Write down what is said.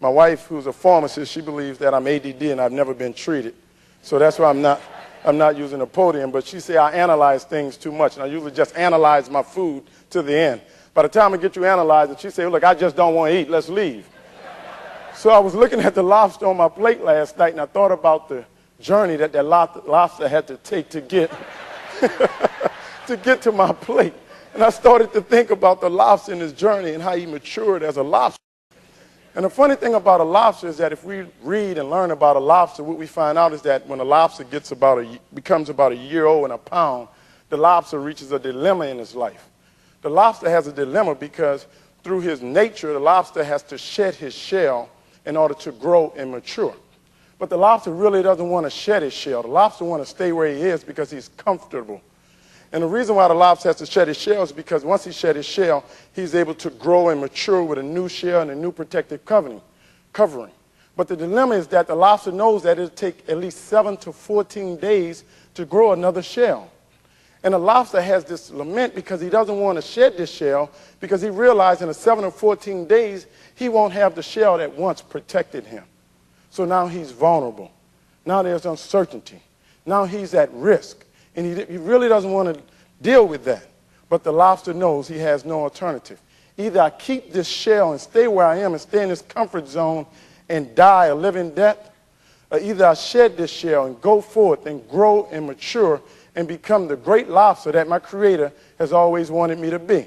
My wife, who's a pharmacist, she believes that I'm ADD and I've never been treated. So that's why I'm not using a podium. But she said I analyze things too much, and I usually just analyze my food to the end. By the time I get you analyzing, she said, look, I just don't want to eat. Let's leave. So I was looking at the lobster on my plate last night, and I thought about the journey that lobster had to take to get to get to my plate. And I started to think about the lobster in his journey and how he matured as a lobster. And the funny thing about a lobster is that if we read and learn about a lobster, what we find out is that when a lobster becomes about a year old and a pound, the lobster reaches a dilemma in his life. The lobster has a dilemma because through his nature, the lobster has to shed his shell in order to grow and mature. But the lobster really doesn't want to shed his shell. The lobster wants to stay where he is because he's comfortable. And the reason why the lobster has to shed his shell is because once he sheds his shell, he's able to grow and mature with a new shell and a new protective covering. But the dilemma is that the lobster knows that it'll take at least 7 to 14 days to grow another shell. And the lobster has this lament because he doesn't want to shed this shell because he realized in the 7 or 14 days, he won't have the shell that once protected him. So now he's vulnerable. Now there's uncertainty. Now he's at risk. And he really doesn't want to deal with that. But the lobster knows he has no alternative. Either I keep this shell and stay where I am and stay in this comfort zone and die a living death, or either I shed this shell and go forth and grow and mature and become the great lobster that my Creator has always wanted me to be.